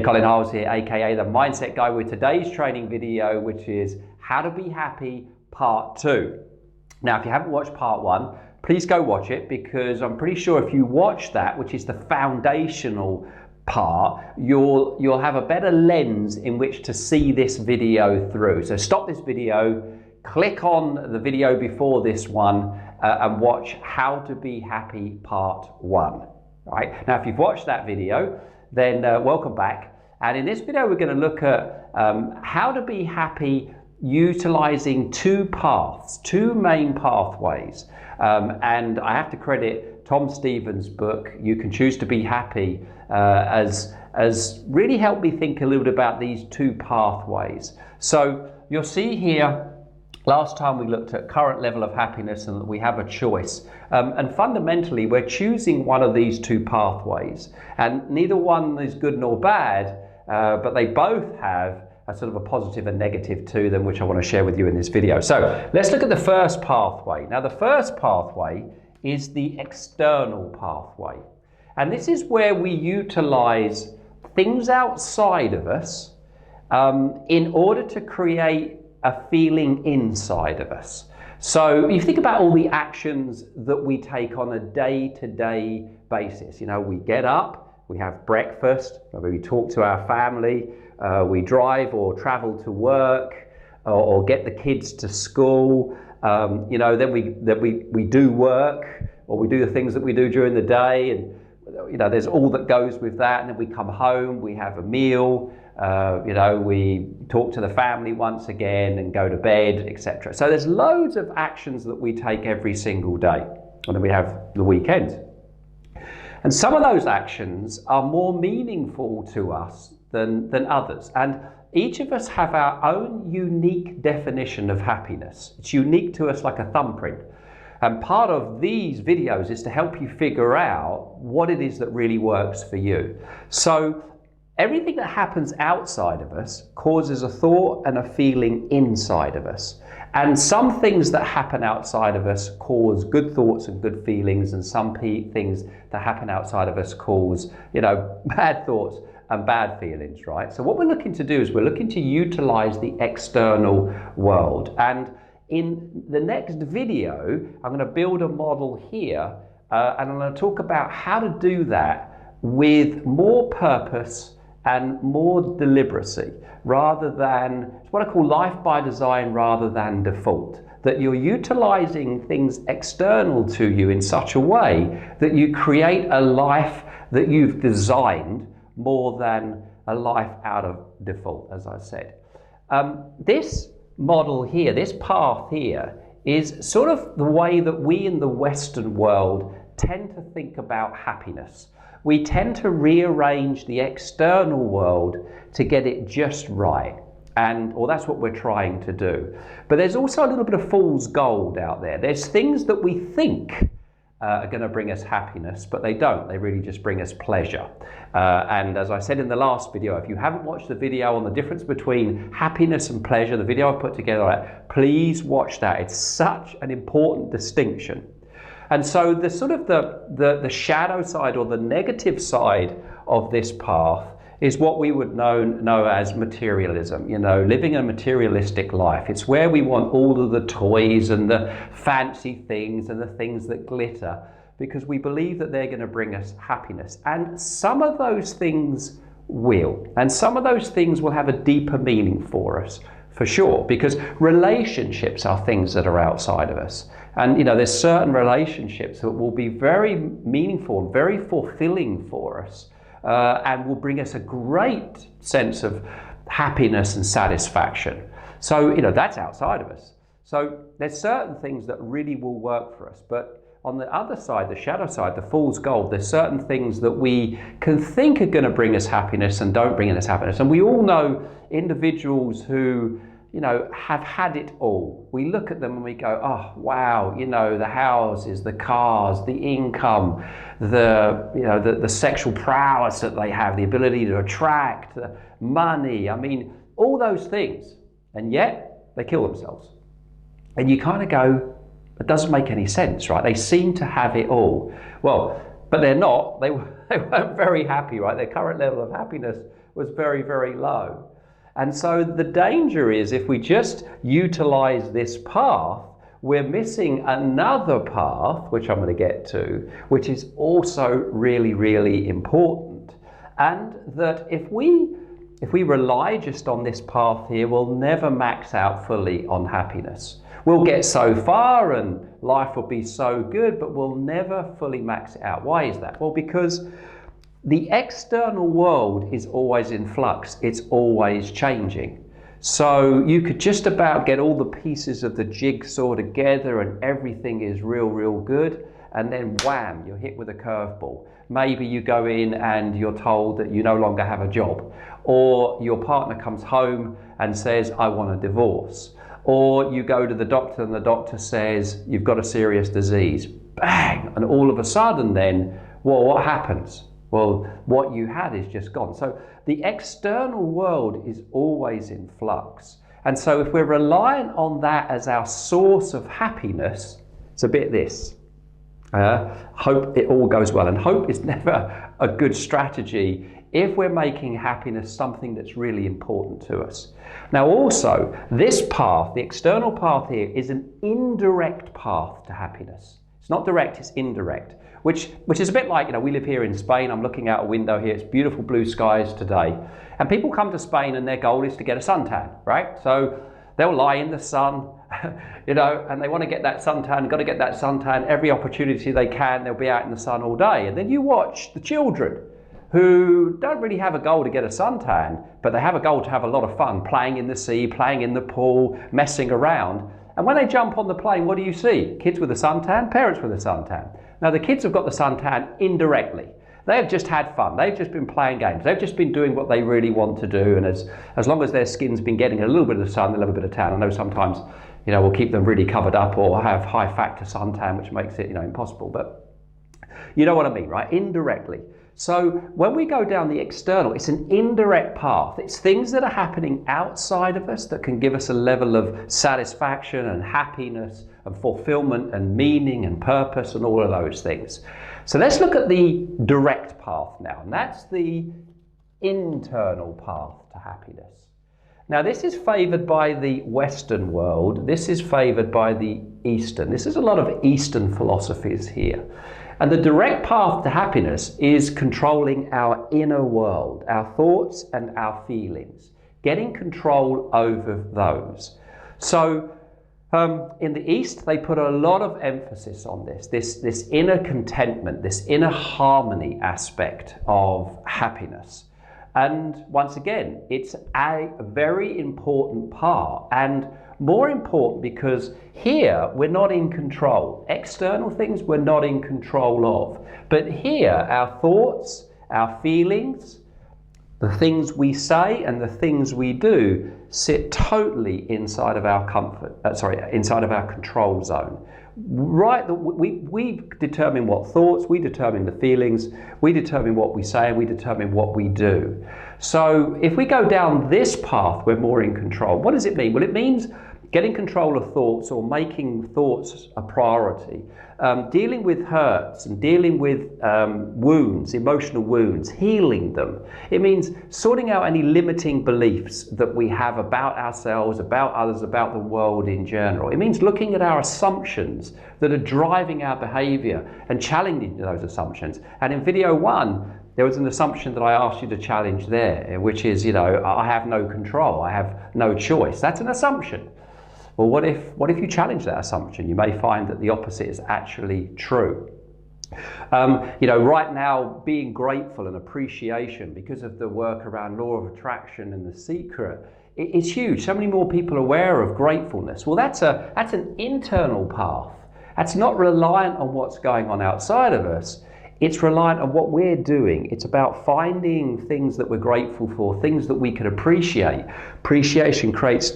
Colin Hiles here, aka the Mindset Guy, with today's training video, which is how to be happy part 2. Now, if you haven't watched part 1, please go watch it, because I'm pretty sure if you watch that, which is the foundational part, you'll have a better lens in which to see this video through. So stop this video, click on the video before this one, and watch how to be happy part 1. Right? Now, if you've watched that video, then welcome back. And in this video, we're going to look at how to be happy utilizing two main pathways. And I have to credit Tom Stevens' book, You Can Choose to Be Happy, as really helped me think a little bit about these two pathways. So you'll see here, last time we looked at current level of happiness and that we have a choice. And fundamentally, we're choosing one of these two pathways. And neither one is good nor bad, but they both have a sort of a positive and negative to them, which I want to share with you in this video. So let's look at the first pathway. Now, the first pathway is the external pathway. And this is where we utilize things outside of us in order to create a feeling inside of us. So you think about all the actions that we take on a day-to-day basis. You know, we get up, we have breakfast, we talk to our family, we drive or travel to work, or get the kids to school. You know, then we do work, or we do the things that we do during the day, and you know, there's all that goes with that. And then we come home, we have a meal. You know, we talk to the family once again and go to bed, etc. So there's loads of actions that we take every single day, and then we have the weekend. And some of those actions are more meaningful to us than others. And each of us have our own unique definition of happiness. It's unique to us like a thumbprint. And part of these videos is to help you figure out what it is that really works for you. So everything that happens outside of us causes a thought and a feeling inside of us. And some things that happen outside of us cause good thoughts and good feelings, and some things that happen outside of us cause, you know, bad thoughts and bad feelings, right? So what we're looking to do is we're looking to utilize the external world. And in the next video, I'm going to build a model here, and I'm going to talk about how to do that with more purpose and more deliberacy, rather than, it's what I call life by design rather than default. That you're utilizing things external to you in such a way that you create a life that you've designed more than a life out of default, as I said. This model here, this path here, is sort of the way that we in the Western world tend to think about happiness. We tend to rearrange the external world to get it just right. Or that's what we're trying to do. But there's also a little bit of fool's gold out there. There's things that we think are going to bring us happiness, but they don't. They really just bring us pleasure. And as I said in the last video, if you haven't watched the video on the difference between happiness and pleasure, the video I put together, please watch that. It's such an important distinction. And so the sort of the shadow side, or the negative side of this path, is what we would know as materialism, you know, living a materialistic life. It's where we want all of the toys and the fancy things and the things that glitter, because we believe that they're going to bring us happiness. And some of those things will, and some of those things will have a deeper meaning for us, for sure, because relationships are things that are outside of us. And you know, there's certain relationships that will be very meaningful and very fulfilling for us, and will bring us a great sense of happiness and satisfaction. So, you know, that's outside of us. So there's certain things that really will work for us. But on the other side, the shadow side, the fool's gold, there's certain things that we can think are going to bring us happiness and don't bring us happiness. And we all know individuals who, you know, have had it all. We look at them and we go, oh, wow, you know, the houses, the cars, the income, the sexual prowess that they have, the ability to attract, the money, I mean, all those things. And yet they kill themselves. And you kind of go, it doesn't make any sense, right? They seem to have it all. Well, but they're not. They weren't very happy, right? Their current level of happiness was very, very low. And so the danger is if we just utilize this path, we're missing another path, which I'm going to get to, which is also really, really important. And that if we rely just on this path here, we'll never max out fully on happiness. We'll get so far and life will be so good, but we'll never fully max it out. Why is that? Well, because the external world is always in flux. It's always changing. So you could just about get all the pieces of the jigsaw together and everything is real, real good. And then wham, you're hit with a curveball. Maybe you go in and you're told that you no longer have a job. Or your partner comes home and says, I want a divorce. Or you go to the doctor and the doctor says, you've got a serious disease. Bang! And all of a sudden then, well, what happens? Well, what you had is just gone. So the external world is always in flux. And so if we're reliant on that as our source of happiness, it's a bit this. Hope it all goes well. And hope is never a good strategy if we're making happiness something that's really important to us. Now also, this path, the external path here, is an indirect path to happiness. It's not direct, it's indirect. Which is a bit like, we live here in Spain. I'm looking out a window here. It's beautiful blue skies today. And people come to Spain and their goal is to get a suntan, right? So they'll lie in the sun, and they want to get that suntan, got to get that suntan every opportunity they can. They'll be out in the sun all day. And then you watch the children who don't really have a goal to get a suntan, but they have a goal to have a lot of fun, playing in the sea, playing in the pool, messing around. And when they jump on the plane, what do you see? Kids with a suntan, parents with a suntan. Now the kids have got the suntan indirectly. They have just had fun. They've just been playing games. They've just been doing what they really want to do. And as long as their skin's been getting a little bit of the sun, they'll have a bit of tan. I know sometimes, we'll keep them really covered up or have high factor suntan, which makes it, impossible. But you know what I mean, right? Indirectly. So when we go down the external, it's an indirect path. It's things that are happening outside of us that can give us a level of satisfaction and happiness and fulfillment and meaning and purpose and all of those things. So let's look at the direct path now, and that's the internal path to happiness. Now this is favored by the Western world. This is favored by the Eastern. This is a lot of Eastern philosophies here. And the direct path to happiness is controlling our inner world, our thoughts and our feelings, getting control over those. So in the East, they put a lot of emphasis on this inner contentment, this inner harmony aspect of happiness. And once again, it's a very important part, and more important because here we're not in control. External things we're not in control of. But here, our thoughts, our feelings, the things we say and the things we do sit totally inside of our inside of our control zone. Right, we determine what thoughts, we determine the feelings, we determine what we say, and we determine what we do. So if we go down this path, we're more in control. What does it mean? Well, it means getting control of thoughts or making thoughts a priority, dealing with hurts and dealing with wounds, emotional wounds, healing them. It means sorting out any limiting beliefs that we have about ourselves, about others, about the world in general. It means looking at our assumptions that are driving our behavior and challenging those assumptions. And in video 1, there was an assumption that I asked you to challenge there, which is, I have no control, I have no choice. That's an assumption. Well, what if you challenge that assumption? You may find that the opposite is actually true. Right now, being grateful and appreciation because of the work around law of attraction and The Secret, it's huge. So many more people are aware of gratefulness. Well, that's an internal path. That's not reliant on what's going on outside of us. It's reliant on what we're doing. It's about finding things that we're grateful for, things that we can appreciate. Appreciation creates,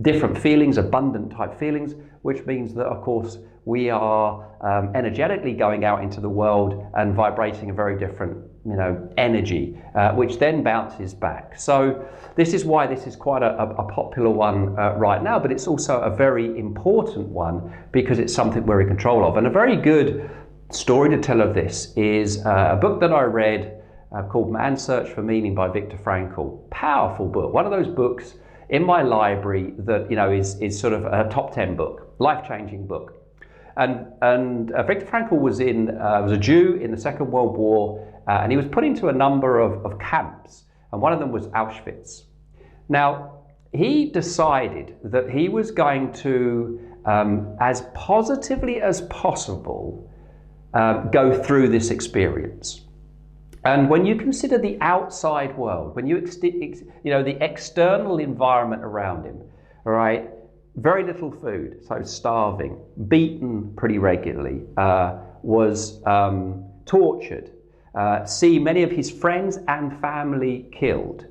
different feelings, abundant type feelings, which means that, of course, we are energetically going out into the world and vibrating a very different, energy, which then bounces back. So this is why this is quite a popular one right now, but it's also a very important one because it's something we're in control of. And a very good story to tell of this is a book that I read called Man's Search for Meaning by Viktor Frankl. Powerful book. One of those books in my library that, you know, is sort of a top 10 book, life-changing book. And Viktor Frankl was a Jew in the Second World War, and he was put into a number of camps, and one of them was Auschwitz. Now, he decided that he was going to, as positively as possible, go through this experience. And when you consider the outside world, when you know, the external environment around him, all right, very little food, so starving, beaten pretty regularly, was tortured, see many of his friends and family killed.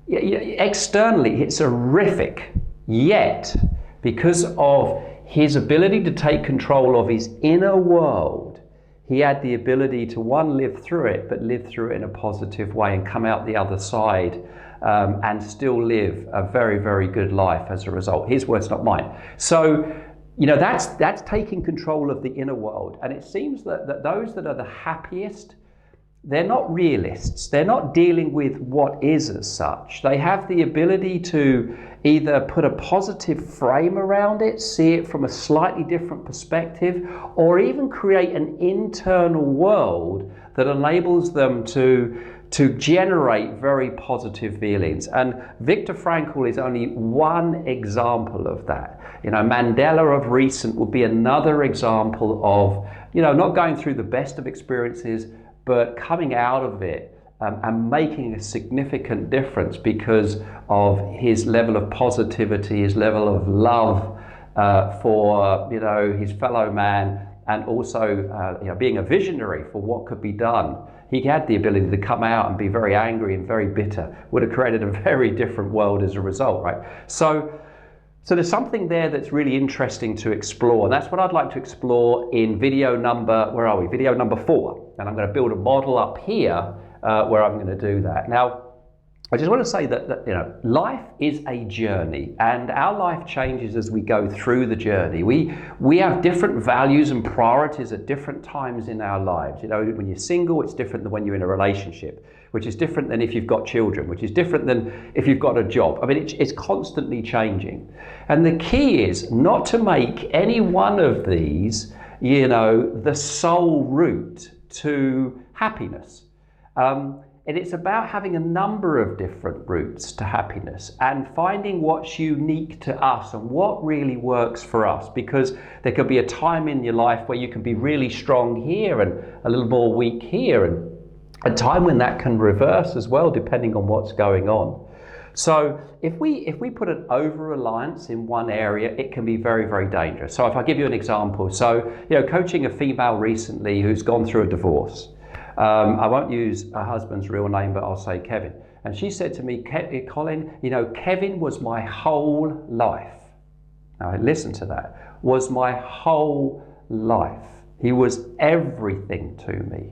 Externally, it's horrific, yet because of his ability to take control of his inner world, he had the ability to, one, live through it, but live through it in a positive way and come out the other side and still live a very, very good life as a result. His words, not mine. So, you know, that's taking control of the inner world. And it seems that those that are the happiest, they're not realists. They're not dealing with what is as such. They have the ability to either put a positive frame around it, see it from a slightly different perspective, or even create an internal world that enables them to generate very positive feelings. And Viktor Frankl is only one example of that. You know, Mandela of recent would be another example of, you know, not going through the best of experiences, but coming out of it and making a significant difference because of his level of positivity, his level of love for, you know, his fellow man, and also you know, being a visionary for what could be done. He had the ability to come out and be very angry and very bitter. Would have created a very different world as a result, right? So there's something there that's really interesting to explore, and that's what I'd like to explore in video number, where are we? Video number 4. And I'm going to build a model up here where I'm going to do that. Now, I just want to say that, you know, life is a journey, and our life changes as we go through the journey. We have different values and priorities at different times in our lives. You know, when you're single, it's different than when you're in a relationship, which is different than if you've got children, which is different than if you've got a job. I mean, it's constantly changing. And the key is not to make any one of these, you know, the sole route to happiness. And it's about having a number of different routes to happiness and finding what's unique to us and what really works for us, because there could be a time in your life where you can be really strong here and a little more weak here, and a time when that can reverse as well, depending on what's going on. So if we put an over-reliance in one area, it can be very, very dangerous. So if I give you an example, so, you know, coaching a female recently who's gone through a divorce. I won't use her husband's real name, but I'll say Kevin. And she said to me, Colin, you know, Kevin was my whole life. Now listen to that. Was my whole life. He was everything to me.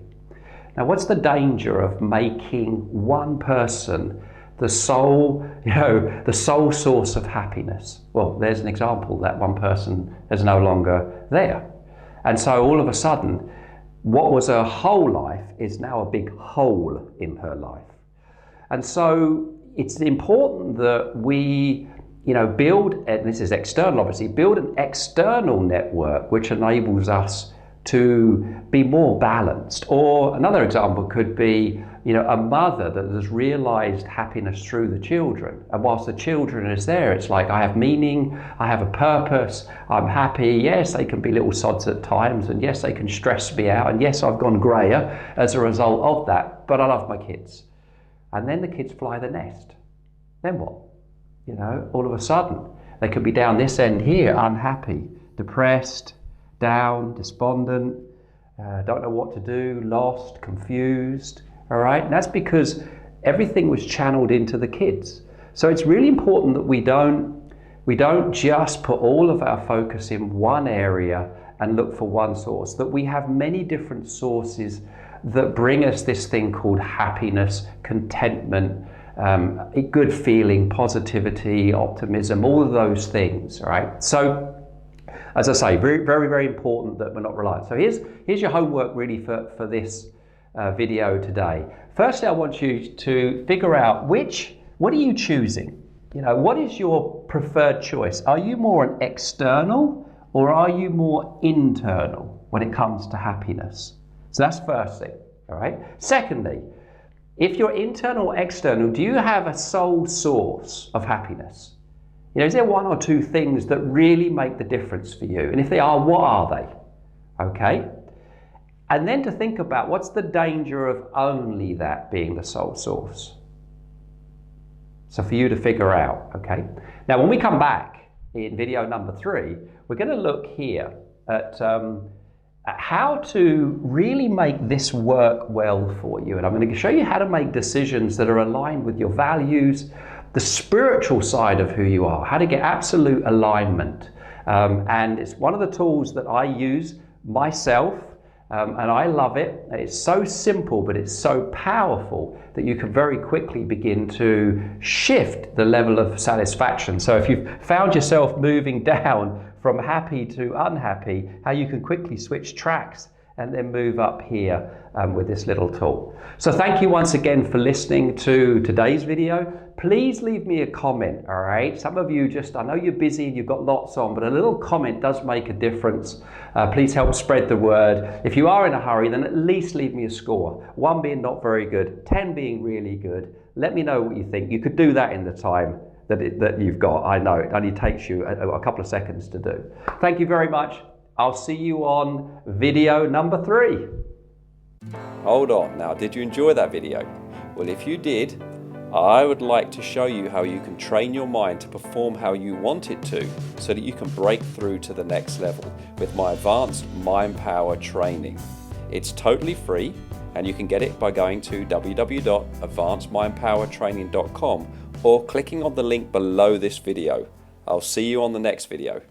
Now, what's the danger of making one person the sole, you know, the sole source of happiness? Well, there's an example. That one person is no longer there. And so all of a sudden, what was her whole life is now a big hole in her life. And so it's important that we, you know, build, and this is external obviously, build an external network which enables us to be more balanced. Or another example could be, you know, a mother that has realized happiness through the children. And whilst the children is there, it's like, I have meaning, I have a purpose, I'm happy. Yes, they can be little sods at times, and yes, they can stress me out, and yes, I've gone grayer as a result of that, but I love my kids. And then the kids fly the nest. Then what? You know, all of a sudden, they could be down this end here, unhappy, depressed, down, despondent, don't know what to do, lost, confused. All right, and that's because everything was channeled into the kids. So it's really important that we don't just put all of our focus in one area and look for one source, that we have many different sources that bring us this thing called happiness, contentment, a good feeling, positivity, optimism, all of those things, all right? So, as I say, very, very, very important that we're not reliant. So here's your homework really for this video today. Firstly, I want you to figure out what are you choosing? You know, what is your preferred choice? Are you more an external or are you more internal when it comes to happiness? So that's first thing, all right? Secondly, if you're internal or external, do you have a sole source of happiness? You know, is there one or two things that really make the difference for you? And if they are, what are they? Okay? And then to think about what's the danger of only that being the sole source. So for you to figure out, okay? Now, when we come back in video number 3, we're going to look here at how to really make this work well for you. And I'm going to show you how to make decisions that are aligned with your values, the spiritual side of who you are, how to get absolute alignment. And it's one of the tools that I use myself, and I love it. It's so simple, but it's so powerful that you can very quickly begin to shift the level of satisfaction. So if you've found yourself moving down from happy to unhappy, how you can quickly switch tracks and then move up here with this little tool. So thank you once again for listening to today's video. Please leave me a comment, all right? Some of you I know you're busy and you've got lots on, but a little comment does make a difference. Please help spread the word. If you are in a hurry, then at least leave me a score. 1 being not very good, 10 being really good. Let me know what you think. You could do that in the time that you've got. I know it only takes you a couple of seconds to do. Thank you very much. I'll see you on video number 3. Hold on, now did you enjoy that video? Well, if you did, I would like to show you how you can train your mind to perform how you want it to so that you can break through to the next level with my advanced mind power training. It's totally free and you can get it by going to www.advancedmindpowertraining.com or clicking on the link below this video. I'll see you on the next video.